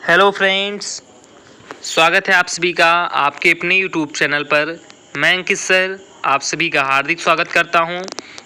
Hello friends, स्वागत है आप सभी का आपके अपने यूट्यूब चैनल पर। मैं अंकित सर आप सभी का हार्दिक स्वागत करता हूं।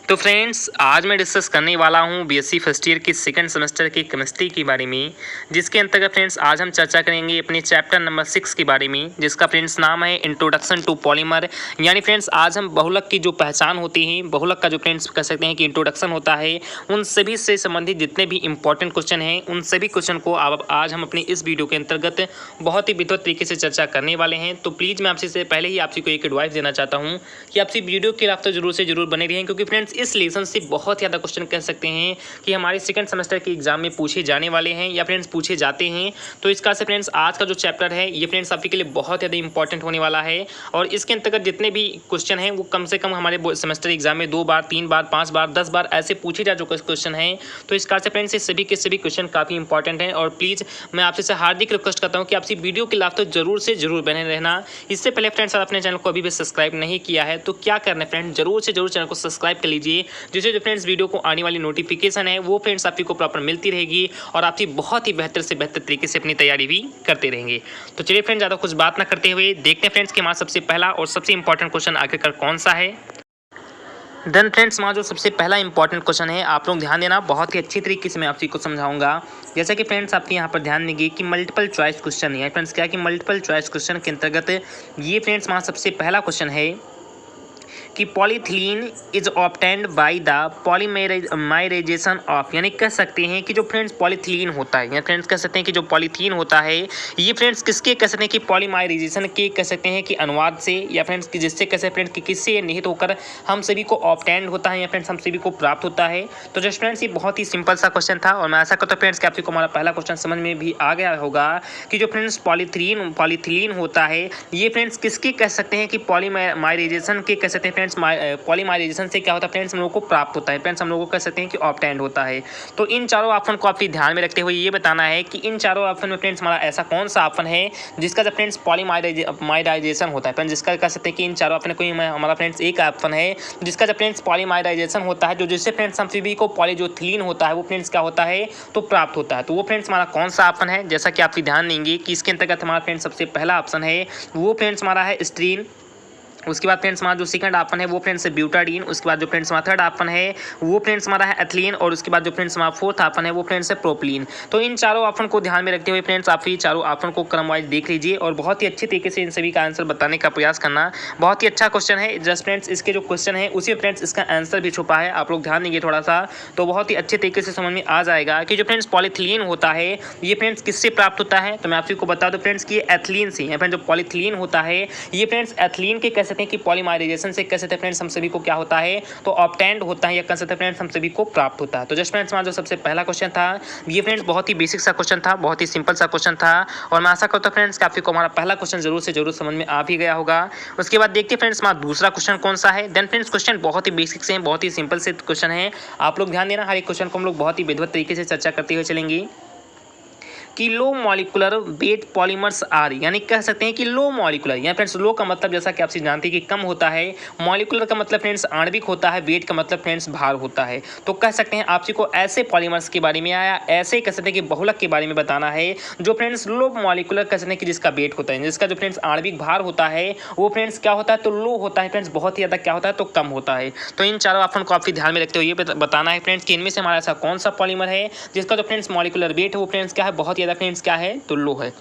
तो फ्रेंड्स, आज मैं डिस्कस करने वाला हूं बीएससी फर्स्ट ईयर की सेकंड सेमेस्टर की केमिस्ट्री के बारे में, जिसके अंतर्गत फ्रेंड्स आज हम चर्चा करेंगे अपने चैप्टर नंबर 6 के बारे में, जिसका फ्रेंड्स नाम है इंट्रोडक्शन टू पॉलीमर। यानी फ्रेंड्स आज हम बहुलक की जो पहचान होती है, बहुलक का जो फ्रेंड्स कह सकते हैं कि इंट्रोडक्शन होता है, उन सभी से संबंधित जितने भी इंपॉर्टेंट क्वेश्चन हैं उन सभी क्वेश्चन को आज हम अपनी इस वीडियो के अंतर्गत बहुत ही विस्तृत तरीके से चर्चा करने वाले हैं। तो प्लीज़ मैं आपसे पहले ही आपसे को एक एडवाइस देना चाहता हूँ कि आपसे वीडियो के रास्ते जरूर से जरूर बने रहें, क्योंकि फ्रेंड्स इस लेसन से बहुत ज़्यादा क्वेश्चन कह सकते हैं कि हमारे सेकंड सेमेस्टर के एग्जाम में पूछे जाने वाले हैं या फ्रेंड्स पूछे जाते हैं। तो इसका से फ्रेंड्स आज का जो चैप्टर है ये फ्रेंड्स आपके लिए बहुत ज़्यादा इंपॉर्टेंट होने वाला है, और इसके अंतर्गत जितने भी क्वेश्चन हैं वो कम से कम हमारे सेमेस्टर एग्जाम में 2 बार 3 बार 5 बार 10 बार ऐसे पूछे जा चुके क्वेश्चन हैं। तो इस कारण से फ्रेंड्स ये सभी के सभी क्वेश्चन काफ़ी इंपॉर्टेंट हैं, और प्लीज़ मैं आपसे हार्दिक रिक्वेस्ट करता हूँ कि आपसे वीडियो के लास्ट तक जरूर से जरूर बने रहना। इससे पहले फ्रेंड्स अपने चैनल को अभी भी सब्सक्राइब नहीं किया है तो क्या करना है फ्रेंड्स, जरूर से जरूर चैनल को सब्सक्राइब कर लीजिए, जिससे जो फ्रेंड्स वीडियो को आने वाली नोटिफिकेशन है वो फ्रेंड्स आपको प्रॉपर मिलती रहेगी और आपकी बहुत ही बेहतर से बेहतर तरीके से अपनी तैयारी भी करते रहेंगे। तो चलिए फ्रेंड्स ज़्यादा कुछ बात ना करते हुए देखते हैं फ्रेंड्स कि हमारा सबसे पहला और सबसे इंपॉर्टेंट क्वेश्चन आखिरकार कौन सा है। देन फ्रेंड्स हमारा जो सबसे पहला इंपॉर्टेंट क्वेश्चन है, आप लोग ध्यान देना, बहुत ही अच्छी तरीके से मैं आपसी को समझाऊंगा। जैसा कि फ्रेंड्स आपके यहाँ पर ध्यान देंगे कि मल्टीपल चॉइस क्वेश्चन है फ्रेंड्स, क्या कि मल्टीपल चॉइस क्वेश्चन के अंतर्गत ये फ्रेंड्स हमारा सबसे पहला क्वेश्चन है कि polyethylene is obtained by the polymerisation of, यानी कह सकते हैं कि जो फ्रेंड्स पॉलीथिलीन होता है, या फ्रेंड्स कह सकते हैं कि जो पॉलीथीन होता है ये फ्रेंड्स किसके कह सकते हैं कि पॉलीमराइजेशन के कह सकते हैं कि अनुवाद से, या फ्रेंड्स कि जिससे कैसे फ्रेंड्स कि किससे निहित होकर हम सभी को ऑब्टेन्ड होता है या फ्रेंड्स हम सभी को प्राप्त होता है। तो जस्ट फ्रेंड्स ये बहुत ही सिंपल सा क्वेश्चन था, और मैं आशा करता हूँ फ्रेंड्स कि आपको हमारा पहला क्वेश्चन समझ में भी आ गया होगा कि जो फ्रेंड्स पॉलीथिलीन होता है ये फ्रेंड्स किसके कह सकते हैं कि पॉलीमराइजेशन के कह सकते हैं फ्रेंड्स, पॉलीमराइजेशन से क्या होता है फ्रेंड्स हम लोग को प्राप्त होता है फ्रेंड्स, हम लोग को कह सकते हैं कि ऑब्टेन्ड होता है। तो इन चारों ऑप्शन को आपके ध्यान में रखते हुए ये बताना है कि इन चारों ऑप्शन में फ्रेंड्स हमारा ऐसा कौन सा ऑप्शन है जिसका जब फ्रेंड्स पॉलीमराइजेशन होता है फ्रेंड्स, जिसका कह सकते हैं कि इन चारों ऑप्शन कोई हमारा फ्रेंड्स एक ऑप्शन है जिसका जब फ्रेंड्स पॉलीमराइजेशन होता है, जो जिससे फ्रेंड्स हम सभी को पॉलीजोथिलीन होता है वो फ्रेंड्स क्या होता है तो प्राप्त होता है। तो वो फ्रेंड्स हमारा कौन सा ऑप्शन है, जैसा कि आप ध्यान देंगे कि इसके अंतर्गत हमारा फ्रेंड्स सबसे पहला ऑप्शन है वो फ्रेंड्स हमारा है स्ट्रीन। उसके बाद फ्रेंड्स हमारा जो सेकंड ऑप्शन है वो फ्रेंड्स है ब्यूटाडीन। उसके बाद जो फ्रेंड्स हमारा थर्ड ऑप्शन है वो फ्रेंड्स हमारा है एथिलीन, और उसके बाद जो फ्रेंड्स हमारा फोर्थ ऑप्शन है वो फ्रेंड्स है प्रोपिलीन। तो इन चारों ऑप्शन को ध्यान में रखते हुए फ्रेंड्स आप ये चारों ऑप्शन को क्रम वाइज देख लीजिए और बहुत ही अच्छे तरीके से इन सभी का आंसर बताने का प्रयास करना। बहुत ही अच्छा क्वेश्चन है, जस्ट फ्रेंड्स इसके जो क्वेश्चन है उसी फ्रेंड्स इसका आंसर भी छुपा है, आप लोग ध्यान देंगे थोड़ा सा तो बहुत ही अच्छे तरीके से समझ में आ जाएगा कि जो फ्रेंड्स पॉलीथिलीन होता है ये फ्रेंड्स किससे प्राप्त होता है। तो मैं आपको बता दूं फ्रेंड्स कि एथिलीन से, या फ्रेंड्स जो पॉलीथिलीन होता है ये फ्रेंड्स एथिलीन के कह सकते हैं कि पॉलीमराइजेशन से कह सकते हैं फ्रेंड्स हम सभी को क्या होता है तो ऑब्टेन्ड होता है, या कह सकते हैं फ्रेंड्स हम सभी को प्राप्त होता है। तो जस्ट फ्रेंड्स हमारा जो सबसे पहला क्वेश्चन था ये फ्रेंड्स बहुत ही बेसिक सा क्वेश्चन था, बहुत ही सिंपल सा क्वेश्चन था, और मैं आशा करता हूं फ्रेंड्स कि आपको हमारा पहला क्वेश्चन जरूर से जरूर समझ में आ भी गया होगा। उसके बाद देखते हैं फ्रेंड्स हमारा दूसरा क्वेश्चन कौन सा है। देन फ्रेंड्स क्वेश्चन बहुत ही बेसिक से, बहुत ही सिंपल से क्वेश्चन है, आप लोग ध्यान देना, हर एक क्वेश्चन को हम लोग बहुत ही विधिवत तरीके से चर्चा करते हुए चलेंगे कि low molecular weight polymers are, यानी कह सकते हैं कि लो मॉलिकुलर, या फ्रेंड्स लो का मतलब जैसा कि आपसे जानते हैं कि कम होता है, मॉलिकुलर का मतलब फ्रेंड्स आणविक होता है, वेट का मतलब फ्रेंड्स भार होता है। तो कह सकते हैं आपसी को ऐसे पॉलीमर्स के बारे में आया, ऐसे कह सकते हैं कि बहुलक के बारे में बताना है जो फ्रेंड्स लो मॉलिकुलर कह सकते हैं कि जिसका वेट होता है, जिसका जो फ्रेंड्स आणविक भार होता है वो फ्रेंड्स क्या होता है तो लो होता है फ्रेंड्स, बहुत ही ज़्यादा क्या होता है तो कम होता है। तो इन चारों ऑप्शन को आपके ध्यान में रखते हुए ये बताना है फ्रेंड्स कि इनमें से हमारा ऐसा कौन सा पॉलीमर है जिसका जो फ्रेंड्स मॉलिकुलर वेट है वो फ्रेंड्स क्या है बहुत ज़्यादा फ्रेंड्स क्या है तो लो है।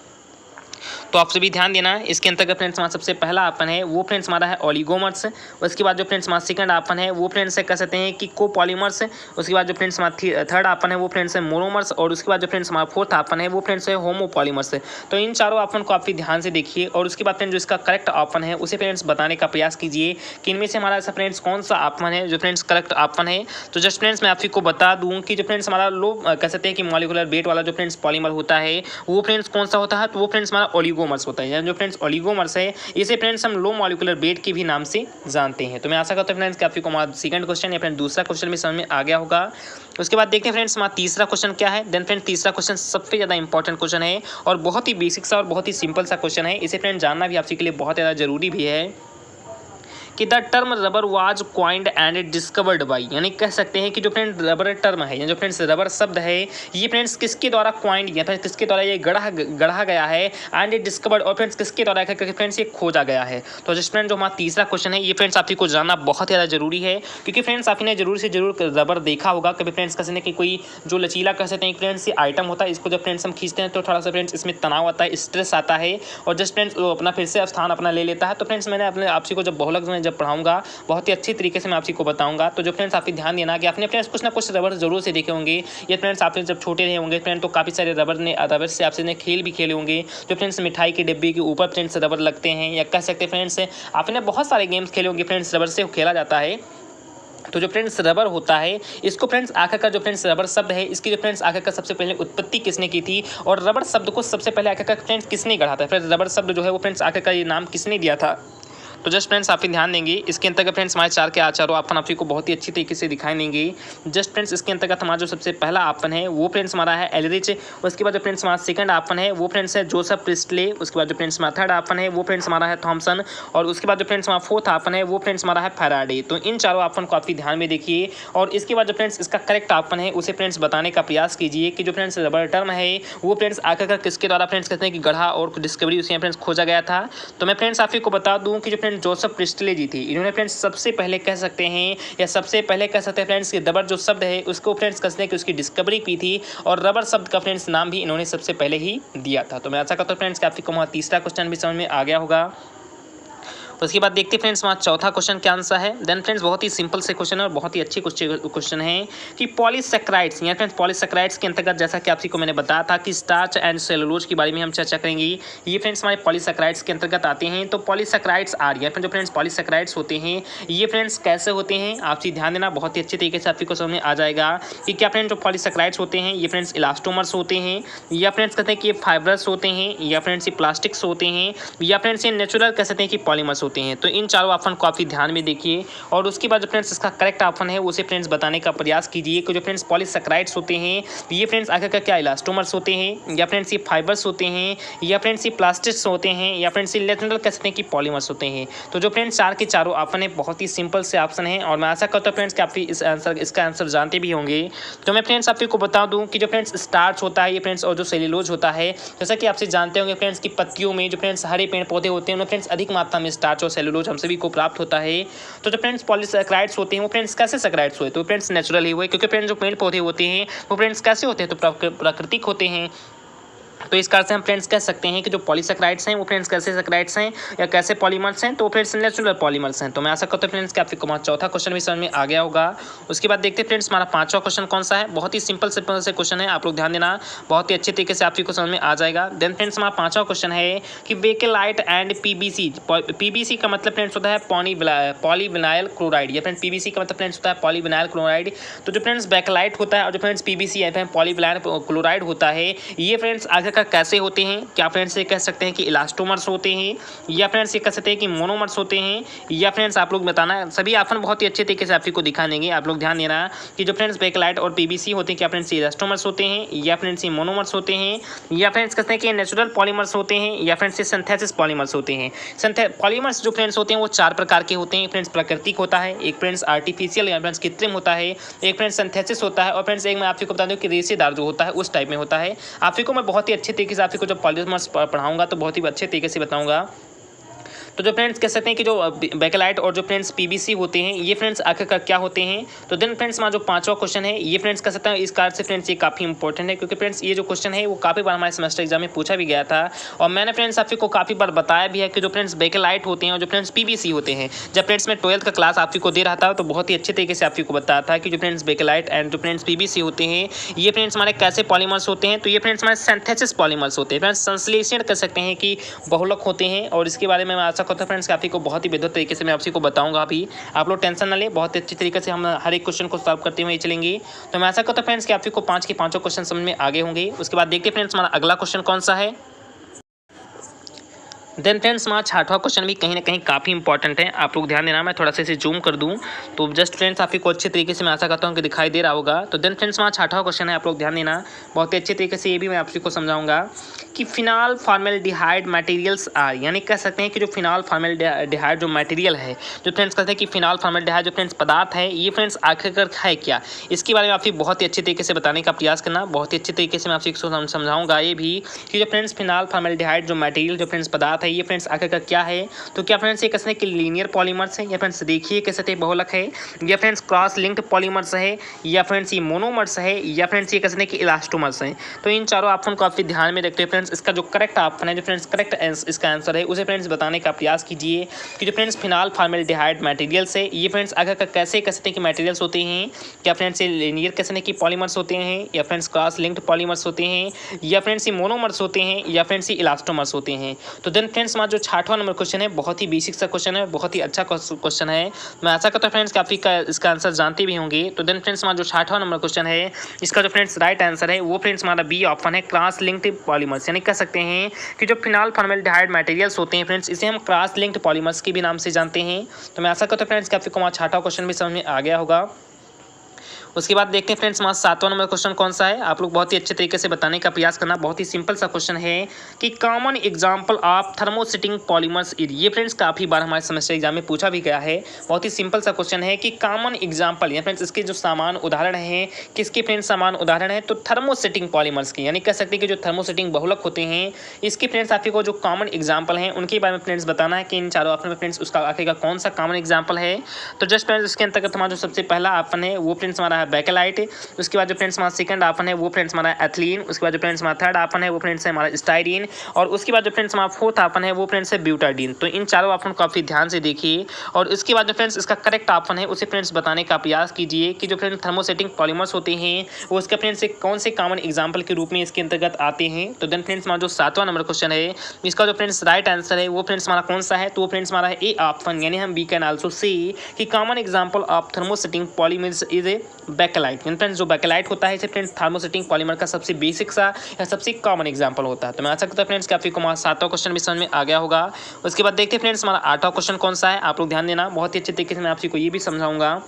तो आप सभी ध्यान देना, इसके अंतर्गत फ्रेंड्स हमारा सबसे पहला ऑप्शन है वो फ्रेंड्स हमारा है ओलिगोमर्स। उसके बाद जो फ्रेंड्स हमारा सेकंड ऑप्शन है वो फ्रेंड्स कह सकते हैं कि कोपॉलीमर्स। उसके बाद जो फ्रेंड्स हमारा थर्ड ऑप्शन है वो फ्रेंड्स है मोनोमर्स, और उसके बाद जो फ्रेंड्स हमारा फोर्थ ऑप्शन है वो फ्रेंड्स है होमोपॉलीमर्स। तो इन चारों ऑप्शन को आप ध्यान से देखिए, और उसके बाद फ्रेंड्स जो इसका करेक्ट ऑप्शन है उसे फ्रेंड्स बताने का प्रयास कीजिए कि इनमें से हमारा ऐसा फ्रेंड्स कौन सा ऑप्शन है जो फ्रेंड्स करेक्ट ऑप्शन है। तो जस्ट फ्रेंड्स मैं आपको बता दूं कि जो फ्रेंड्स हमारा लो कह सकते हैं कि मॉलिकुलर वेट वाला जो फ्रेंड्स पॉलीमर होता है वो फ्रेंड्स कौन सा होता है तो वो फ्रेंड्स हमारा ओलिगोमर्स होता है, जो फ्रेंड्स ओलिगोमर्स है इसे फ्रेंड्स हम लो मॉलिकुलर वेट के भी नाम से जानते हैं। तो मैं आशा करता हूं फ्रेंड्स कि आपको हमारा सेकंड क्वेश्चन या फ्रेंड्स दूसरा क्वेश्चन भी समझ में आ गया होगा। उसके बाद देखते हैं फ्रेंड्स हमारा तीसरा क्वेश्चन क्या है। देन फ्रेंड्स तीसरा क्वेश्चन सबसे ज़्यादा इंपॉर्टेंट क्वेश्चन है और बहुत ही बेसिक सा और बहुत ही सिंपल सा क्वेश्चन है, इसे फ्रेंड्स जानना भी आपके लिए बहुत ज़्यादा जरूरी भी है कि the term rubber was coined and discovered by, यानी कह सकते हैं कि जो फ्रेंड रबर टर्म है या जो फ्रेंड्स रबर शब्द है ये फ्रेंड्स किसके द्वारा क्वाइंड या फिर किसके द्वारा ये गढ़ा गया है एंड डिस्कवर्ड, और फ्रेंड्स किसके द्वारा फ्रेंड्स ये खोजा गया है। तो जस्ट फ्रेंड जो हमारा तीसरा क्वेश्चन है ये फ्रेंड्स आप ही को जानना बहुत ज़्यादा जरूरी है, क्योंकि फ्रेंड्स आपने जरूर से जरूर रबर देखा होगा कभी फ्रेंड्स, कहते हैं कि कोई जो लचीला कह सकते हैं फ्रेंड्स ये आइटम होता है, इसको जब फ्रेंड्स हम खींचते हैं तो थोड़ा सा फ्रेंड्स इसमें तनाव आता है, स्ट्रेस आता है और जस्ट फ्रेंड्स वो अपना फिर से स्थान अपना ले लेता है। तो फ्रेंड्स मैंने अपने आपसी को जब बहुलक में जब पढ़ाऊंगा बहुत ही अच्छी तरीके से मैं आपसी को बताऊंगा। तो जो फ्रेंड्स आप ध्यान देना कि आपने फ्रेंड्स कुछ ना कुछ रबर जरूर से देखे होंगे, ये फ्रेंड्स आपने जब छोटे रहे होंगे फ्रेंड तो काफ़ी सारे रबर से आपसे खेल भी खेले होंगे, जो फ्रेंड्स मिठाई के डिब्बे के ऊपर फ्रेंड्स रबर लगते हैं, या कह सकते हैं फ्रेंड्स आपने बहुत सारे गेम्स खेले होंगे फ्रेंड्स रबर से खेला जाता है। तो जो फ्रेंड्स रबर होता है इसको फ्रेंड्स आखिरकार जो फ्रेंड्स रबर शब्द है इसकी जो फ्रेंड्स आखिरकार सबसे पहले उत्पत्ति किसने की थी, और रबर शब्द को सबसे पहले आखिरकार फ्रेंड्स किसने गढ़ा था, फ्रेंड्स रबर शब्द जो है वो फ्रेंड्स आखिरकार ये नाम किसने दिया था। तो जस्ट फ्रेंड्स आप ही ध्यान देंगे इसके अंतर्गत फ्रेंड्स हमारे चार के आचारों ऑप्शन आप को बहुत ही अच्छी तरीके से दिखाई देंगे। जस्ट फ्रेंड्स इसके अंतर्गत हमारा जो सबसे पहला ऑप्शन है वो फ्रेंड्स हमारा है एलरिच, उसके बाद जो फ्रेंड्स हमारा सेकंड ऑप्शन है वो फ्रेंड्स है जोसेफ प्रिस्टले, उसके बाद जो फ्रेंड्स हमारा थर्ड ऑप्शन है वो फ्रेंड्स हमारा है थॉमसन, और उसके बाद जो फ्रेंड्स हमारा फोर्थ ऑप्शन है वो फ्रेंड्स हमारा है फैराडे। तो इन चारों ऑप्शन को आप ध्यान में देखिए और इसके बाद जो फ्रेंड्स इसका करेक्ट ऑप्शन है उसे फ्रेंड्स बताने का प्रयास कीजिए कि जो फ्रेंड्स रबर टर्म है वो फ्रेंड्स आखिरकार किसके द्वारा फ्रेंड्स कहते हैं कि गढ़ा और डिस्कवरी उसे फ्रेंड्स खोजा गया था। तो मैं फ्रेंड्स आप को बता दूं कि जो फ्रेंड्स जोसेफ प्रिस्टले जी थी इन्होंने फ्रेंड्स सबसे पहले कह सकते हैं या सबसे पहले कह सकते हैं फ्रेंड्स कि रबर जो शब्द है उसको फ्रेंड्स कहते हैं कि उसकी डिस्कवरी की थी, और रबर शब्द का फ्रेंड्स नाम भी इन्होंने सबसे पहले ही दिया था। तो मैं आशा करता हूं फ्रेंड्स कि आपको हमारा तीसरा क्वेश्चन भी समझ में आ गया होगा। उसके बाद देखते फ्रेंड्स हमारा चौथा क्वेश्चन क्या आंसर है। देन फ्रेंड्स बहुत ही सिंपल से क्वेश्चन है और बहुत ही अच्छे क्वेश्चन है कि पॉलीसेक्राइड्स या फ्रेंड्स पॉलीसेक्राइड्स के अंतर्गत जैसा कि आपको मैंने बताया था कि स्टार्च एंड सेलुलोज के बारे में हम चर्चा करेंगे, ये फ्रेंड्स हमारे पॉलीसेक्राइड्स के अंतर्गत आते हैं। तो पॉलीसेक्राइड्स आ रही है जो फ्रेंड्स पॉलीसेक्राइड्स होते हैं ये फ्रेंड्स कैसे होते हैं आपसे ध्यान देना, बहुत ही अच्छे तरीके से आपको समझ में आ जाएगा कि क्या फ्रेंड्स जो पॉलीसेक्राइड्स होते हैं ये फ्रेंड्स इलास्टोमर्स होते हैं, या फ्रेंड्स कहते हैं कि ये फाइब्रस होते हैं, या फ्रेंड्स ये प्लास्टिक्स होते हैं, या फ्रेंड्स ये नेचुरल कह सकते हैं कि पॉलीमर्स होते हैं। तो इन ऑप्शन को काफी ध्यान में देखिए और उसके बाद जो फ्रेंड्स इसका करेक्ट ऑप्शन है उसे फ्रेंड्स बताने का प्रयास कीजिए कि जो फ्रेंड्स पॉलीसेक्राइड्स होते हैं ये फ्रेंड्स आखिरकार क्या इलास्टोमर्स होते हैं, या फ्रेंड्स ये फाइबर्स होते हैं, या फ्रेंड्स ये प्लास्टिक्स होते हैं, या फ्रेंड्स ये नेचुरल कह सकते हैं कि पॉलीमर्स होते हैं। तो जो फ्रेंड्स चार के चारों ऑप्शन है बहुत ही सिंपल से ऑप्शन है और मैं आशा करता हूं फ्रेंड्स कि आप इसका आंसर जानते भी होंगे। तो मैं फ्रेंड्स आपको बता दूं कि जो फ्रेंड्स स्टार्च होता है ये फ्रेंड्स और जो सेल्यूलोज होता है जैसा कि आपसे जानते होंगे फ्रेंड्स की पत्तियों में जो फ्रेंड्स हरे पेड़ पौधे होते हैं उनमें फ्रेंड्स अधिक मात्रा में स्टार्च और सेल्यूलोज हम सभी को प्राप्त होता है। तो जो फ्रेंड्स पॉलीसेक्राइड्स होते हैं वो फ्रेंड्स कैसे सेक्राइड्स हुए, तो फ्रेंड्स नेचुरल ही हुए, क्योंकि फ्रेंड्स जो पेड़ पौधे होते हैं वो फ्रेंड्स कैसे होते हैं, तो प्राकृतिक होते हैं। तो इस कारण से हम फ्रेंड्स कह सकते हैं कि जो पॉलीसेक्राइड्स हैं वो फ्रेंड्स कैसे सेक्राइड्स हैं या कैसे पॉलीमर्स हैं, तो फ्रेंड्स नेचुरल पॉलीमर्स हैं। तो मैं आशा करता हूं फ्रेंड्स कि आपको हमारा चौथा क्वेश्चन भी समझ में आ गया होगा। उसके बाद देखते हैं फ्रेंड्स हमारा पांचवा क्वेश्चन कौन सा है, बहुत ही सिंपल से क्वेश्चन है, आप लोग ध्यान देना, बहुत ही अच्छे तरीके से आपको समझ में आ जाएगा। देन फ्रेंड्स हमारा पांचवा क्वेश्चन है कि बेकेलाइट एंड पीबीसी, पीबीसी का मतलब फ्रेंड्स होता है पॉलीविनाइल क्लोराइड, या फ्रेंड्स पीबीसी का मतलब फ्रेंड्स होता है पॉलीविनाइल क्लोराइड। तो जो फ्रेंड्स बेकेलाइट होता है और जो फ्रेंड्स पीबीसी है पॉलीविनाइल क्लोराइड होता है ये फ्रेंड्स आखिरकार कैसे होते हैं, क्या फ्रेंड्स ये कह सकते हैं कि इलास्टोमर्स होते हैं, या फ्रेंड्स ये कह सकते हैं कि मोनोमर्स होते हैं, या फ्रेंड्स आप लोग बताना, सभी ऑप्शन बहुत ही अच्छे तरीके से आपको दिखा देंगे। आप लोग ध्यान देना कि जो फ्रेंड्स बेकेलाइट और पीबीसी होते हैं क्या फ्रेंड्स ये इलास्टोमर्स होते हैं, या फ्रेंड्स ये मोनोमर्स होते हैं, या फ्रेंड्स कहते हैं कि नेचुरल पॉलीमर्स होते हैं, या फ्रेंड्स ये सिंथेसिस पॉलीमर्स होते हैं। पॉलीमर्स जो फ्रेंड्स होते हैं वो चार प्रकार के होते हैं, फ्रेंड्स प्राकृतिक होता है, एक फ्रेंड्स आर्टिफिशियल या फ्रेंड्स कृत्रिम होता है, एक फ्रेंड्स सिंथेसिस होता है, और फ्रेंड्स एक मैं आपको बता दूं कि रेशेदार जो होता है उस टाइप में होता है। आपको मैं बहुत ही अच्छे तरीके से आपको जब पॉलीमर्स पढ़ाऊंगा तो बहुत ही अच्छे तरीके से बताऊंगा। तो जो फ्रेंड्स कह सकते हैं कि जो बेकेलाइट और जो फ्रेंड्स पीबीसी होते हैं ये फ्रेंड्स आखिरकार क्या होते हैं। तो देन फ्रेंड्स हमारा जो पांचवा क्वेश्चन है ये फ्रेंड्स कह सकते हैं इस कारण से फ्रेंड्स ये काफ़ी इंपॉर्टेंट है, क्योंकि फ्रेंड्स ये जो क्वेश्चन है वो काफ़ी बार हमारे सेमेस्टर एग्जाम में पूछा भी गया था, और मैंने फ्रेंड्स आपको काफ़ी बार बताया भी है कि जो फ्रेंड्स बेकेलाइट होते हैं और जो फ्रेंड्स पीबीसी होते हैं, जब फ्रेंड्स मैं 12th का क्लास आपको दे रहा था तो बहुत ही अच्छे तरीके से आपको बताया था कि जो फ्रेंड्स बेकेलाइट एंड जो फ्रेंड्स पीबीसी होते हैं ये फ्रेंड्स हमारे कैसे पॉलीमर्स होते हैं। तो ये फ्रेंड्स हमारे सिंथेसिस पॉलीमर्स होते हैं, फ्रेंड्स संश्लेषण कर सकते हैं कि बहुलक होते हैं, और इसके बारे में मैं आशा करता हूं फ्रेंड्स आपको बहुत ही बेहतर तरीके से मैं आपको बताऊंगा। अभी आप लोग टेंशन ना ले, बहुत अच्छी तरीके से हम हर एक क्वेश्चन को सॉल्व करते हुए चलेंगे। तो मैं आशा करता हूं फ्रेंड्स कि आपको 5 के 5 क्वेश्चन समझ में आगे होंगे। उसके बाद देखते हैं फ्रेंड्स हमारा अगला क्वेश्चन कौन सा है। देन फ्रेंड्स हमारा छठवां क्वेश्चन भी कहीं ना कहीं काफ़ी इंपॉर्टेंट है, आप लोग ध्यान देना, मैं थोड़ा सा इसे जूम कर दूं तो जस्ट फ्रेंड्स आपको अच्छे तरीके से मैं आशा करता हूं कि दिखाई दे रहा होगा। तो देन फ्रेंड्स हमारा छठवां क्वेश्चन है, आप लोग ध्यान देना, बहुत ही अच्छे तरीके से ये भी मैं आपको समझाऊंगा कि फिनाल फॉर्मेल्डिहाइड मटेरियल्स आर, यानी कह सकते हैं कि जो फिनाल फॉर्मेल्डिहाइड जो मटेरियल है, जो फ्रेंड्स कहते हैं कि फिनाल फॉर्मेल्डिहाइड जो फ्रेंड्स पदार्थ है, ये फ्रेंड्स आखिरकार है क्या, इसके बारे में आपसे बहुत ही अच्छे तरीके से बताने का प्रयास करना। बहुत ही अच्छे तरीके से मैं आपसे समझाऊंगा ये भी कि जो फ्रेंड्स फिनाल फॉर्मेल्डिहाइड जो मटेरियल जो फ्रेंड्स पदार्थ है, ये फ्रेंड्स आखिरकार क्या है। तो क्या फ्रेंड्स ये कह सकते हैं कि लीनियर पॉलीमर्स है, या फ्रेंड्स देखिए कह सकते हैं बहुलक है, या फ्रेंड्स क्रॉस लिंक्ड पॉलीमर्स है, या फ्रेंड्स ये मोनोमर्स है, या फ्रेंड्स ये कह सकते हैं कि इलास्टोमर्स है। तो इन चारों ऑप्शन को आप ध्यान में रखते हैं फ्रेंड्स। इसका जो करेक्ट ऑप्शन है, जो फ्रेंड्स करेक्ट इसका आंसर है, उसे फ्रेंड्स बताने का प्रयास कीजिए कि जो फ्रेंड्स फिनाल फॉर्मेल्डिहाइड मटेरियल्स है, ये फ्रेंड्स आखिरकार कैसे कह सकते हैं कि मटेरियल्स होते हैं। क्या फ्रेंड्स ये लीनियर कह सकते हैं कि पॉलीमर्स होते हैं, या फ्रेंड्स क्रॉस लिंक्ड पॉलीमर्स होते हैं, या फ्रेंड्स ये मोनोमर्स होते हैं, या फ्रेंड्स ये इलास्टोमर्स होते हैं। तो देन फ्रेंड्स हमारा जो 6वां नंबर क्वेश्चन है, बहुत ही बेसिक सा क्वेश्चन है, बहुत ही अच्छा क्वेश्चन है। मैं आशा करता हूँ फ्रेंड्स कि आप इसका आंसर जानते भी होंगे। तो देन फ्रेंड्स हमारा जो 6वां नंबर क्वेश्चन है, इसका जो फ्रेंड्स राइट आंसर है वो फ्रेंड्स हमारा बी ऑप्शन है, क्रॉस लिंक्ड पॉलीमर्स। यानी कह सकते हैं कि जो फिनाल फॉर्मेल्डिहाइड मटेरियल्स होते हैं फ्रेंड्स, इसे हम क्रॉस लिंक्ड पॉलीमर्स के भी नाम से जानते हैं। तो मैं आशा करता हूँ फ्रेंड्स कि आपको हमारा 6वां क्वेश्चन भी समझ में आ गया होगा। उसके बाद देखते हैं फ्रेंड्स हमारा 7वां नंबर क्वेश्चन कौन सा है, आप लोग बहुत ही अच्छे तरीके से बताने का प्रयास करना। बहुत ही सिंपल सा क्वेश्चन है कि common example of thermosetting polymers is. ये फ्रेंड्स काफ़ी बार हमारे सेमेस्टर एग्जाम में पूछा भी गया है। बहुत ही सिंपल सा क्वेश्चन है कि कॉमन एग्जाम्पल, या फ्रेंड्स इसके जो सामान उदाहरण हैं, किसके फ्रेंड्स सामान उदाहरण है, तो थर्मोसेटिंग पॉलीमर्स की, यानी कह सकते हैं कि जो थर्मोसेटिंग बहुलक होते हैं, इसके फ्रेंड्स आपको जो कॉमन एग्जाम्पल हैं उनके बारे में फ्रेंड्स बताना है कि इन चारों ऑप्शन में फ्रेंड्स उसका आखिर का कौन सा कॉमन एग्जाम्पल है। तो जस्ट फ्रेंड्स इसके अंतर्गत हमारा जो सबसे पहला ऑप्शन है वो फ्रेंड्स हमारा है बेकेलाइट। उसके बाद जो फ्रेंड्स हमारा सेकंड ऑप्शन है वो फ्रेंड्स हमारा एथिलीन। उसके बाद जो फ्रेंड्स हमारा थर्ड ऑप्शन है वो फ्रेंड्स है हमारा स्टाइरीन। और उसके बाद जो फ्रेंड्स हमारा फोर्थ ऑप्शन है वो फ्रेंड्स है ब्यूटाडीन। तो इन चारों ऑप्शन को काफ़ी ध्यान से देखिए, और उसके बाद जो फ्रेंड्स इसका करेक्ट ऑप्शन है उसे फ्रेंड्स बताने का प्रयास कीजिए कि जो फ्रेंड्स थर्मोसेटिंग पॉलीमर्स होते हैं वो उसके फ्रेंड्स से कौन से कॉमन एग्जाम्पल के रूप में इसके अंतर्गत आते हैं। तो देन फ्रेंड्स हमारा जो 7वां नंबर क्वेश्चन है, इसका जो फ्रेंड्स राइट आंसर है वो फ्रेंड्स हमारा कौन सा है, तो वो फ्रेंड्स हमारा है ए ऑप्शन, यानी हम वी कैन आल्सो से कि common example of thermosetting polymers is a bakelite. यानी फ्रेंड्स जो बेकेलाइट होता है फ्रेंड्स थर्मोसेटिंग पॉलीमर का सबसे बेसिक सा या सबसे कॉमन एग्जांपल होता है। तो मैं आशा करता हूं फ्रेंड्स कि आपको हमारा 7वां क्वेश्चन भी समझ में आ गया होगा। उसके बाद देखते हैं फ्रेंड्स हमारा 8वां क्वेश्चन कौन सा है, आप लोग ध्यान देना। बहुत ही अच्छे तरीके से मैं आपको ये भी समझाऊंगा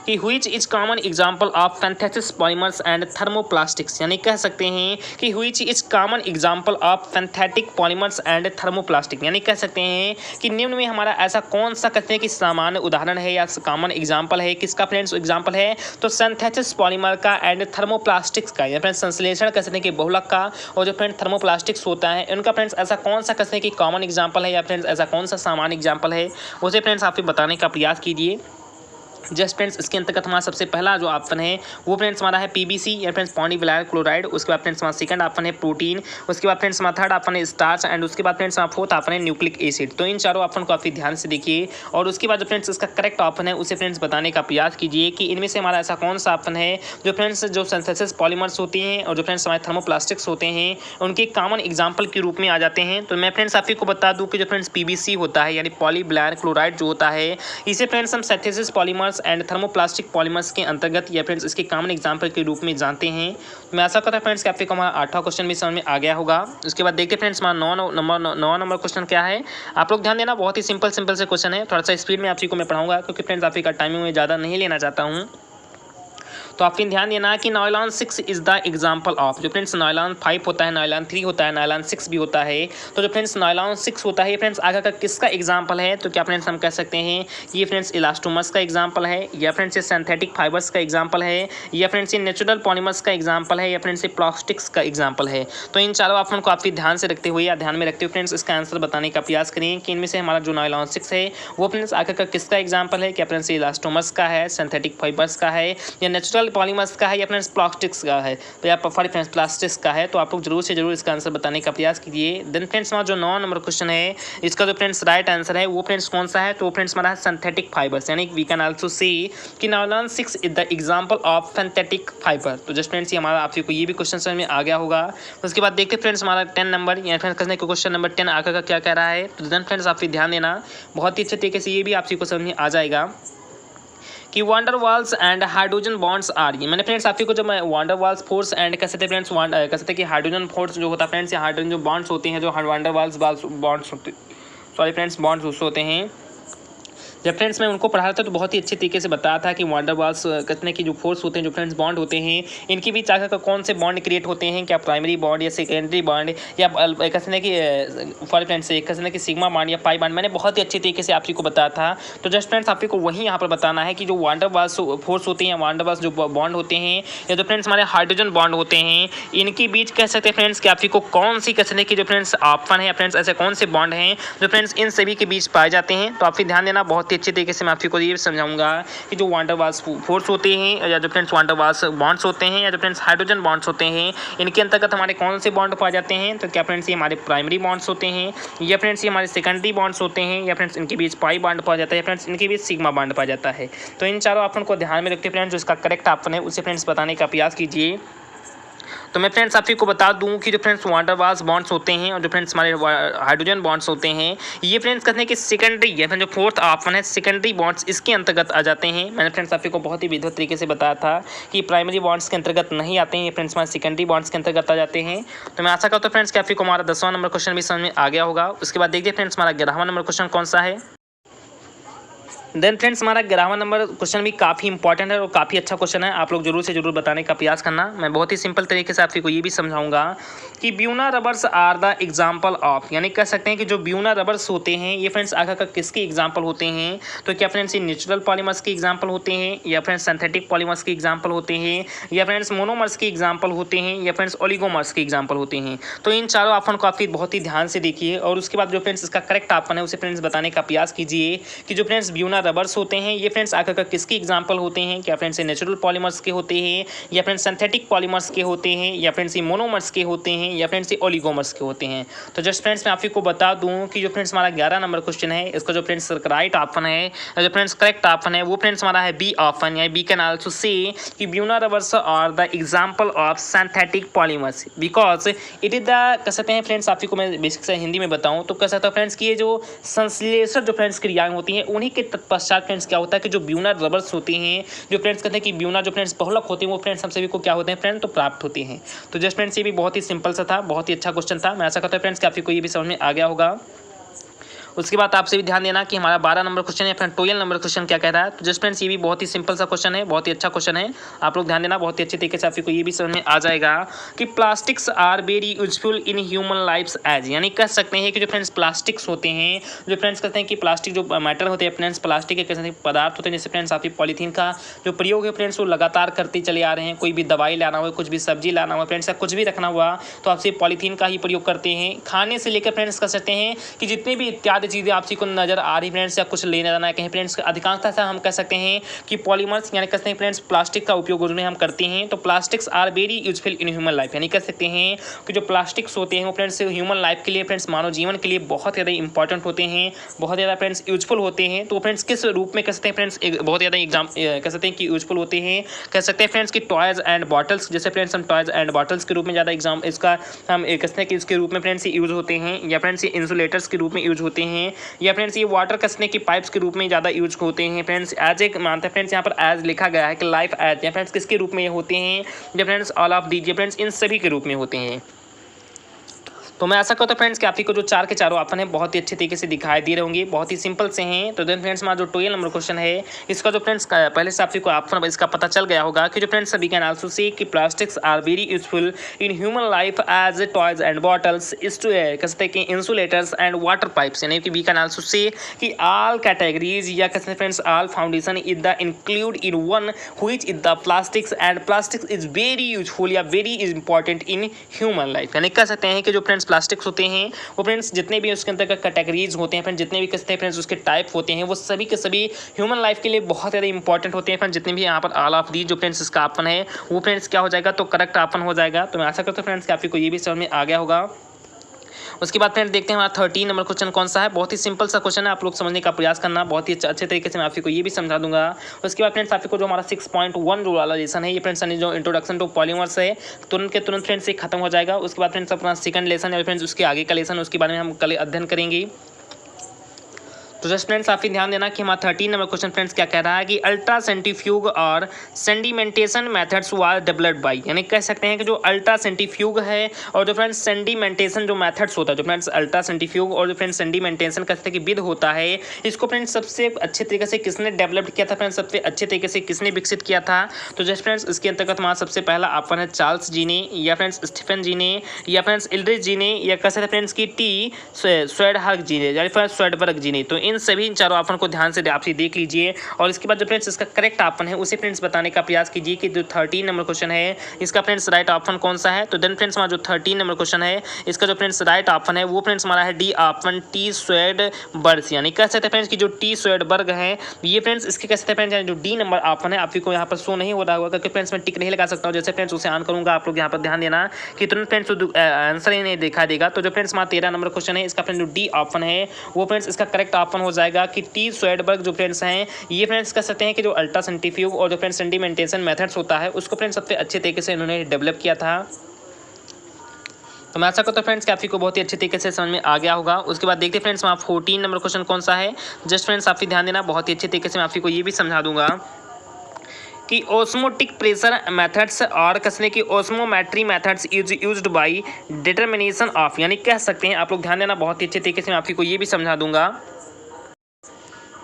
कि which is common example of synthesis polymers and thermoplastics, यानी कह सकते हैं कि which is common example of synthetic polymers and thermoplastic, यानी कह सकते हैं कि निम्न में हमारा ऐसा कौन सा कहते हैं कि सामान्य उदाहरण है या कॉमन एग्जाम्पल है, किसका फ्रेंड्स एग्जाम्पल है, तो सिंथेसिस पॉलीमर का एंड थर्मोप्लास्टिक्स का, या फ्रेंड्स संश्लेषण कह सकते हैं कि बहुलक का, और जो फ्रेंड्स थर्मोप्लास्टिक्स होता है उनका फ्रेंड्स ऐसा कौन सा कहते हैं कि कॉमन एग्जाम्पल है, या फ्रेंड्स ऐसा कौन सा सामान्य एग्जाम्पल है, उसे फ्रेंड्स आप बताने का प्रयास कीजिए। जस्ट फ्रेंड्स इसके अंतर्गत हमारा सबसे पहला जो ऑप्शन है वो फ्रेंड्स हमारा है पीबीसी, या फ्रेंड्स पॉलीविनाइल क्लोराइड। उसके बाद फ्रेंड्स हमारा सेकंड ऑप्शन है प्रोटीन। उसके बाद फ्रेंड्स हमारा थर्ड ऑप्शन है स्टार्च, एंड उसके बाद फ्रेंड्स हमारा फोर्थ ऑप्शन है न्यूक्लिक एसिड। तो इन चारों ऑप्शन को आप ध्यान से देखिए, और उसके बाद जो फ्रेंड्स इसका करेक्ट ऑप्शन है उसे फ्रेंड्स बताने का प्रयास कीजिए कि इनमें से हमारा ऐसा कौन सा ऑप्शन है जो फ्रेंड्स जो सिंथेसिस पॉलीमर्स होते हैं और जो फ्रेंड्स हमारे थर्मोप्लास्टिक्स होते हैं उनके कॉमन एग्जाम्पल के रूप में आ जाते हैं। तो मैं फ्रेंड्स आपको बता दूँ कि जो फ्रेंड्स पीबीसी होता है यानी पॉलीविनाइल क्लोराइड जो होता है, इसे फ्रेंड्स हम synthesis polymers and thermoplastic polymers के अंतर्गत या फ्रेंड्स इसके कॉमन एग्जांपल के रूप में जानते हैं। मैं आशा करता हूं फ्रेंड्स कि आपको हमारा 8वां क्वेश्चन भी समझ में आ गया होगा। उसके बाद देखते हैं फ्रेंड्स हमारा 9 नंबर क्वेश्चन क्या है, आप लोग ध्यान देना। बहुत ही सिंपल से क्वेश्चन है, थोड़ा सा स्पीड में आप को मैं पढ़ाऊंगा क्योंकि फ्रेंड्स आपका टाइमिंग में ज़्यादा नहीं लेना चाहता हूँ। तो आपने ध्यान देना कि nylon 6 is the example of, जो फ्रेंड्स नायलॉन 5 होता है, नायलॉन 3 होता है, नायलॉन 6 भी होता है। तो जो फ्रेंड्स नायलॉन 6 होता है फ्रेंड्स आगे का किसका एग्जाम्पल है, तो क्या फ्रेंड्स हम कह सकते हैं ये फ्रेंड्स इलास्टोमर्स का एग्जाम्पल है, या फ्रेंड्स ये सिंथेटिक फाइबर्स का एग्जाम्पल है, या फ्रेंड्स ये नेचुरल पॉलीमर्स का एग्जाम्पल है, या फ्रेंड्स ये प्लास्टिक्स का एग्जाम्पल है। तो इन चारों ऑप्शन को आप ध्यान से रखते हुए या ध्यान में रखते हुए फ्रेंड्स इसका आंसर बताने का प्रयास करें कि इनमें से हमारा जो नायलॉन 6 है वो फ्रेंड्स आगे का किसका एग्जाम्पल है, क्या फ्रेंड्स इलास्टोमर्स का है, सिंथेटिक फाइबर्स का है, या नेचुरल पॉलीमर्स का है, फ्रेंड्स प्लास्टिक्स का है, तो या फ्रेंड्स प्लास्टिक्स का है। तो आप लोग जरूर से जरूर इसका आंसर बताने का प्रयास कीजिए। देन फ्रेंड्स हमारा जो 9 नंबर क्वेश्चन है इसका जो फ्रेंड्स राइट आंसर है वो फ्रेंड्स कौन सा है, तो वो फ्रेंड्स हमारा है सिंथेटिक फाइबर्स, यानी वी कैन आल्सो से कि nylon 6 is the example of synthetic fibre. तो जस्ट फ्रेंड्स ये हमारा आपको ये भी क्वेश्चन समझ में आ गया होगा। उसके बाद देखते फ्रेंड्स हमारा 10 नंबर या फ्रेंड्स करने को क्वेश्चन नंबर 10 आकर का क्या कह रहा है। तो देन फ्रेंड्स आप ध्यान देना, बहुत ही अच्छे तरीके से ये भी आपको समझ में आ जाएगा कि van der Waals and hydrogen bonds are, ये मैंने फ्रेंड्स आपको जब मैं वांडर वाल्स फोर्स एंड कह सकते फ्रेंड्स कह सकते कि हाइड्रोजन फोर्स जो होता है फ्रेंड्स, हाइड्रोजन जो बॉन्ड्स होते हैं, जो वांडर वाल्स बॉन्ड्स होते, सॉरी फ्रेंड्स बॉन्ड्स उससे होते हैं जब फ्रेंड्स मैं उनको पढ़ा रहा था तो बहुत ही अच्छे तरीके से बताया था कि वांडर वाल्स कहते हैं कि जो फोर्स होते हैं, जो फ्रेंड्स बॉन्ड होते हैं, इनके बीच आकर का कौन से बॉन्ड क्रिएट होते हैं, क्या प्राइमरी बॉन्ड या सेकेंडरी बॉन्ड या कहते हैं कि फॉर फ्रेंड्स से कहते हैं कि सिग्मा बॉन्ड या पाई बॉन्ड, मैंने बहुत ही अच्छे तरीके से आप को बताया था। तो जस्ट फ्रेंड्स आप को वही यहाँ पर बताना है कि जो वांडर वाल्स फोर्स होते हैं या वांडर वाल्स जो बॉन्ड होते हैं या जो फ्रेंड्स हमारे हाइड्रोजन बॉन्ड होते हैं, इनके बीच कह सकते हैं फ्रेंड्स कि आप को कौन सी कहते हैं कि जो फ्रेंड्स ऑप्शन है या फ्रेंड्स ऐसे कौन से बॉन्ड हैं जो फ्रेंड्स इन सभी के बीच पाए जाते हैं। तो आप फिर ध्यान देना, बहुत ही अच्छे तरीके से मैं आपको ये समझाऊंगा कि जो वांडर वाल्स फोर्स होते हैं या जो फ्रेंड्स वांडर वाल्स बॉन्ड्स होते हैं या जो फ्रेंड्स हाइड्रोजन बॉन्ड्स होते हैं, इनके अंतर्गत हमारे कौन से बॉन्ड पाए जाते हैं। तो क्या फ्रेंड्स ये हमारे प्राइमरी बॉन्ड्स होते हैं या फ्रेंड्स ये हमारे सेकेंडरी बॉन्ड्स होते हैं या फ्रेंड्स इनके बीच पाई बॉन्ड पाया जाता है या फ्रेंड्स इनके बीच सिग्मा बॉन्ड पाया जाता है। तो इन चारों ऑप्शन को ध्यान में रखते फ्रेंड्स, जो इसका करेक्ट ऑप्शन है उसे फ्रेंड्स बताने का प्रयास कीजिए। तो मैं फ्रेंड्स आप को बता दूं कि जो फ्रेंड्स वांडर वाल्स बॉन्ड्स होते हैं और जो फ्रेंड्स हमारे हाइड्रोजन बॉन्ड्स होते हैं, ये फ्रेंड्स कहते हैं कि सेकेंडरी या फिर जो फोर्थ ऑप्शन है सेकेंडरी बॉन्ड्स इसके अंतर्गत आ जाते हैं। मैंने फ्रेंड्स आप को बहुत ही विधिवत तरीके से बताया था कि प्राइमरी बॉन्ड्स के अंतर्गत नहीं आते हैं, ये फ्रेंड्स हमारे सेकेंडरी बॉन्ड्स के अंतर्गत आ जाते हैं। तो मैं आशा करता हूँ फ्रेंड्स कि आप को हमारा 10वां नंबर क्वेश्चन भी समझ में आ गया होगा। उसके बाद देखिए फ्रेंड्स हमारा 11वां नंबर क्वेश्चन कौन सा है। देन फ्रेंड्स हमारा 11वां नंबर क्वेश्चन भी काफ़ी इंपॉर्टेंट है और काफ़ी अच्छा क्वेश्चन है, आप लोग जरूर से जरूर बताने का प्रयास करना। मैं बहुत ही सिंपल तरीके से आपको ये भी समझाऊंगा कि Buena rubbers are the example of, यानी कह सकते हैं कि जो ब्यूना रबर्स होते हैं ये फ्रेंड्स आखिर का किसके एग्जाम्पल होते हैं। तो क्या फ्रेंड्स ये नेचुरल पॉलीमर्स के एग्जाम्पल होते हैं या फ्रेंड्स सिंथेटिक पॉलीमर्स के एग्जाम्पल होते हैं या फ्रेंड्स मोनोमर्स के एग्जाम्पल होते हैं या फ्रेंड्स ओलिगोमर्स के एग्जाम्पल होते हैं। तो इन चारों ऑप्शन को आप बहुत ही ध्यान से देखिए और उसके बाद जो फ्रेंड्स इसका करेक्ट ऑप्शन है उसे फ्रेंड्स बताने का प्रयास कीजिए कि जो फ्रेंड्स ब्यूना रबर्स होते हैं ये फ्रेंड्स आखिर किसके एग्जाम्पल होते हैं। क्या फ्रेंड्स ये नेचुरल पॉलीमर्स के होते हैं या फ्रेंड्स सिंथेटिक पॉलीमर्स के होते हैं या फ्रेंड्स ये मोनोमर्स के होते हैं या फ्रेंड्स ये ओलिगोमर्स के होते हैं। तो जस्ट फ्रेंड्स मैं आप को बता दूं कि जो फ्रेंड्स हमारा 11 नंबर क्वेश्चन है इसका जो फ्रेंड्स राइट ऑप्शन है जो फ्रेंड्स करेक्ट ऑप्शन है वो फ्रेंड्स हमारा है बी ऑप्शन, या बी कैन आल्सो से कि Buena rubbers are the example of synthetic polymers because it is the कह सकते हैं फ्रेंड्स आप को मैं बेसिक से हिंदी में बताऊं तो कह सकता हूँ फ्रेंड्स कि ये जो संश्लेषण जो फ्रेंड्स क्रियाएं होती हैं उन्हीं के तत्पश्चात फ्रेंड्स क्या होता है कि जो ब्यूना रबर्स होते हैं जो फ्रेंड्स कहते हैं कि ब्यूना जो फ्रेंड्स बहुलक होते हैं वो फ्रेंड्स हम सभी को क्या होते हैं फ्रेंड तो प्राप्त होते हैं। तो जस्ट फ्रेंड्स ये भी बहुत ही सिंपल सा था, बहुत ही अच्छा क्वेश्चन था। मैं ऐसा करता हूँ फ्रेंड्स कि आपको ये भी समझ में आ गया होगा। उसके बाद आपसे भी ध्यान देना कि हमारा 12 नंबर क्वेश्चन है फ्रेंड 12 नंबर क्वेश्चन क्या कह रहा है। तो जस्ट फ्रेंड्स ये भी बहुत ही सिंपल सा क्वेश्चन है, बहुत ही अच्छा क्वेश्चन है, आप लोग ध्यान देना, बहुत ही अच्छे तरीके से आपको ये भी समझ में आ जाएगा कि plastics are very useful in human lifes as, यानी कह सकते हैं कि जो फ्रेंड्स प्लास्टिक्स होते हैं जो फ्रेंड्स कहते हैं कि प्लास्टिक जो मैटर होते हैं फ्रेंड्स प्लास्टिक के कैसे पदार्थ होते हैं जैसे फ्रेंड्स आपकी पॉलीथीन का जो प्रयोग है फ्रेंड्स वो लगातार करते चले आ रहे हैं। कोई भी दवाई लाना हो, कुछ भी सब्जी लाना हो फ्रेंड्स या कुछ भी रखना हुआ तो आपसे पॉलीथीन का ही प्रयोग करते हैं। खाने से लेकर फ्रेंड्स कह सकते हैं कि जितने भी इत्यादि चीज़ें आपसी को नजर आ रही फ्रेंड्स या कुछ लेने जाना है कहीं फ्रेंड्स अधिकांशतः से हम कह सकते हैं कि पॉलीमर्स यानी कहते हैं फ्रेंड्स प्लास्टिक का उपयोग उसमें हम करते हैं। तो plastics are very useful in human life, यानी कह सकते हैं कि जो प्लास्टिक्स होते हैं वो फ्रेंड्स ह्यूमन लाइफ के लिए फ्रेंड्स मानव जीवन के लिए बहुत ज़्यादा इंपॉर्टेंट होते हैं, बहुत ज़्यादा फ्रेंड्स यूजफुल होते हैं। तो फ्रेंड्स किस रूप में कह सकते हैं फ्रेंड्स बहुत ज़्यादा एग्जाम कह सकते हैं कि यूजफुल होते हैं, कह सकते हैं फ्रेंड्स कि टॉयज़ एंड बॉटल्स, जैसे फ्रेंड्स हम टॉयज़ एंड बॉटल्स के रूप में ज़्यादा एग्जाम इसका हम कहते हैं कि इसके रूप में फ्रेंड्स यूज़ होते हैं, या फ्रेंड्स ये इंसुलेटर्स के रूप में यूज होते हैं, या फ्रेंड्स ये वाटर कसने की पाइप्स के रूप में ज़्यादा यूज होते हैं। फ्रेंड्स एज एक मानते हैं फ्रेंड्स यहाँ पर एज लिखा गया है कि लाइफ एज, या फ्रेंड्स किसके रूप में ये होते हैं, या friends all of these, friends इन सभी के रूप में होते हैं। तो मैं ऐसा करता हूँ फ्रेंड्स कि आपको जो चार के चारों ऑप्शन है बहुत ही अच्छे तरीके से दिखाई दे रहे होंगे, बहुत ही सिंपल से हैं। तो देन फ्रेंड्स हमारा जो 12 नंबर क्वेश्चन है इसका जो फ्रेंड्स पहले से आपको ऑप्शन इसका पता चल गया होगा कि जो friends we can also say कि plastics are very useful in human life as toys and bottles is to कह सकते हैं कि इंसुलेटर्स एंड वाटर पाइप्स, यानी कि वी कैन आल्सो से कि ऑल कैटेगरीज या कहते हैं friends all foundation is the include in one which is the plastics and plastics is very useful या very important in human life, यानी कह सकते हैं कि जो फ्रेंड्स प्लास्टिक्स होते हैं वो फ्रेंड्स जितने भी उसके अंदर कैटेगरीज होते हैं फ्रेंड्स जितने भी कहते हैं फ्रेंड्स उसके टाइप होते हैं वो सभी के सभी ह्यूमन लाइफ के लिए बहुत ज़्यादा इंपॉर्टेंट होते हैं फ्रेंड्स। जितने भी यहाँ पर ऑल ऑफ दी जो फ्रेंड्स इसका ऑप्शन है वो फ्रेंड्स क्या हो जाएगा तो करेक्ट ऑप्शन हो जाएगा। तो मैं आशा करता हूँ फ्रेंड्स कि आपको ये भी समझ में आ गया होगा। उसके बाद फ्रेंड्स देखते हैं हमारा 13 नंबर क्वेश्चन कौन सा है। बहुत ही सिंपल सा क्वेश्चन है, आप लोग समझने का प्रयास करना, बहुत ही अच्छे तरीके से मैं आपको ये भी समझा दूंगा। उसके बाद फ्रेंड्स आपको जो हमारा 6.1 रूल वाला लेसन है ये फ्रेंड्स जो इंट्रोडक्शन टू पॉलीमर्स है तुरंत के तुरंत फ्रेंड्स से खत्म हो जाएगा। उसके बाद फ्रेंड्स अपना सेकंड लेसन है फ्रेंड्स उसके आगे का लेसन उसके बारे में हम कल अध्ययन करेंगे। तो जस्ट फ्रेंड्स काफी ध्यान देना कि हमारा 13 नंबर क्वेश्चन फ्रेंड्स क्या कह रहा है कि अल्ट्रा सेंट्रीफ्यूग और सेंडिमेंटेशन मेथड्स वाज डेवलप्ड बाय, यानी कह सकते हैं कि जो अल्ट्रा सेंट्रीफ्यूग है और जो फ्रेंड्स सेंडिमेंटेशन जो मेथड्स होता है, जो फ्रेंड्स अल्ट्रा सेंट्रीफ्यूग और जो फ्रेंड्स सेंडिमेंटेशन कहते हैं कि विध होता है, इसको फ्रेंड्स सबसे अच्छे तरीके से किसने डेवलप किया था फ्रेंड्स, सबसे अच्छे तरीके से किसने विकसित किया था। तो जस्ट फ्रेंड्स इसके अंतर्गत हमारा सबसे पहला ऑप्शन है चार्ल्स जी ने, या फ्रेंड्स स्टीफन जी ने, या फ्रेंड्स इल्ड्रिच जी ने, या कह सकते हैं फ्रेंड्स की टी स्वेडबर्ग जी ने, यानी फ्रेंड्स स्वेडबर्ग जी ने। तो इन सभी चारों ऑप्शन को ध्यान से आप देख लीजिए और इसके बाद जो फ्रेंड्स इसका करेक्ट ऑप्शन है उसे फ्रेंड्स बताने का प्रयास कीजिए कि जो 13 नंबर क्वेश्चन है इसका फ्रेंड्स राइट ऑप्शन कौन सा है। तो देन फ्रेंड्स हमारा जो 13 नंबर क्वेश्चन है इसका जो फ्रेंड्स राइट ऑप्शन है वो फ्रेंड्स हमारा है डी ऑप्शन टी स्वेडबर्ग, यानी कह सकते हैं फ्रेंड्स की जो टी स्वेडबर्ग है ये फ्रेंड्स इसके कह सकते हैं फ्रेंड्स जो डी नंबर ऑप्शन है आपको यहाँ पर शो नहीं हो रहा होगा क्योंकि फ्रेंड्स मैं टिक नहीं लगा सकता हूँ। जैसे फ्रेंड्स उसे ऑन करूंगा आप लोग यहाँ पर ध्यान देना कि तुरंत फ्रेंड्स आंसर ही नहीं देखा देगा। तो जो फ्रेंड्स हमारा 13 नंबर क्वेश्चन है इसका फ्रेंड्स जो डी ऑप्शन है वो फ्रेंड्स इसका करेक्ट ऑप्शन हो जाएगा कि टी स्वेडबर्ग जो फ्रेंड्स हैं ये फ्रेंड्स कह सकते हैं कि जो अल्ट्रा सेंट्रीफ्यूग और जो फ्रेंड्स सेंडिमेंटेशन मेथड्स होता है उसको फ्रेंड्स सबसे अच्छे तरीके से इन्होंने डेवलप किया था। तो मैं आशा करता हूँ फ्रेंड्स कि आप ही को बहुत ही अच्छे तरीके से समझ में आ गया होगा। उसके बाद देखते हैं फ्रेंड्स वहाँ 14 नंबर क्वेश्चन कौन सा है। जस्ट फ्रेंड्स आप ही ध्यान देना, बहुत ही अच्छे तरीके से मैं आप ही को ये भी समझा दूंगा कि ऑस्मोटिक प्रेशर मेथड्स और कसने की osmometry methods is used by determination of, यानी कह सकते हैं आप लोग ध्यान देना, बहुत ही अच्छे तरीके से मैं आप ही को ये भी समझा दूंगा।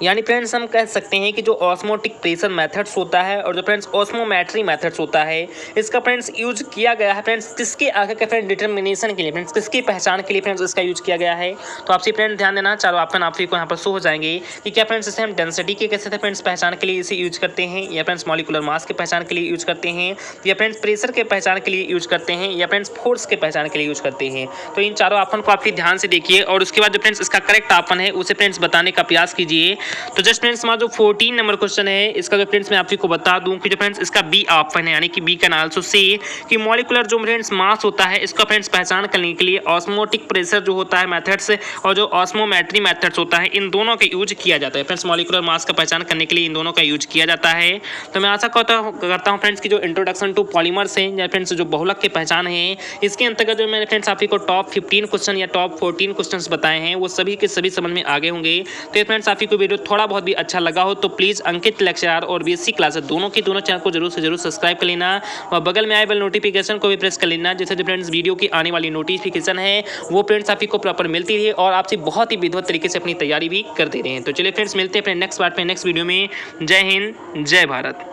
यानी फ्रेंड्स हम कह सकते हैं कि जो ऑस्मोटिक प्रेशर मेथड्स होता है और जो फ्रेंड्स ऑस्मोमेट्री मेथड्स होता है इसका फ्रेंड्स यूज किया गया है फ्रेंड्स किसके आगे के फ्रेंड्स डिटर्मिनेशन के लिए, फ्रेंड्स किसकी पहचान के लिए फ्रेंड्स इसका यूज किया गया है। तो आपसे फ्रेंड्स ध्यान देना, चारों ऑप्शन आप को यहाँ पर शो हो जाएंगे कि क्या फ्रेंड्स इसे हम डेंसिटी के कैसे फ्रेंड्स पहचान के लिए इसे यूज करते हैं, या फ्रेंड्स मॉलिक्यूलर मास के पहचान के लिए यूज करते हैं, या फ्रेंड्स प्रेशर के पहचान के लिए यूज करते हैं, या फ्रेंड्स फोर्स के पहचान के लिए यूज करते हैं। तो इन चारों ऑप्शन को आप ध्यान से देखिए और उसके बाद जो फ्रेंड्स इसका करेक्ट ऑप्शन है उसे फ्रेंड्स बताने का प्रयास कीजिए। तो जस्ट फ्रेंड्स जो 14 नंबर क्वेश्चन है इसका जो फ्रेंड्स मैं आपको बता दूं कि जो फ्रेंड्स इसका बी ऑप्शन है, यानी कि बी कैन आल्सो से कि मॉलिक्यूलर जो फ्रेंड्स मास होता है इसका फ्रेंड्स पहचान करने के लिए ऑस्मोटिक प्रेशर जो होता है मेथड्स और जो ऑस्मोमेट्री मेथड्स होता है इन दोनों का यूज किया जाता है। फ्रेंड्स मॉलिक्यूलर मास का पहचान करने के लिए इन दोनों का यूज किया जाता है। तो मैं आशा करता हूँ फ्रेंड्स की जो इंट्रोडक्शन टू पॉलीमर्स है या फ्रेंड्स जो बहुलक की पहचान है इसके अंतर्गत जो मैंने फ्रेंड्स आपको टॉप 15 क्वेश्चन या टॉप 14 क्वेश्चन बताए हैं वो सभी के सभी समझ में आगे होंगे। तो फ्रेंड्स आपको वीडियो थोड़ा बहुत भी अच्छा लगा हो तो प्लीज़ अंकित लेक्चरर और बीएससी क्लासेस दोनों चैनल को जरूर से जरूर सब्सक्राइब कर लेना और बगल में आए बेल नोटिफिकेशन को भी प्रेस कर लेना, जिससे जो फ्रेंड्स वीडियो की आने वाली नोटिफिकेशन है वो फ्रेंड्स आपको प्रॉपर मिलती रहे और आपसे बहुत ही विधिवत तरीके से अपनी तैयारी भी करते रहें। तो चलिए फ्रेंड्स मिलते हैं अपने नेक्स्ट पार्ट में नेक्स्ट वीडियो में। जय हिंद, जय भारत।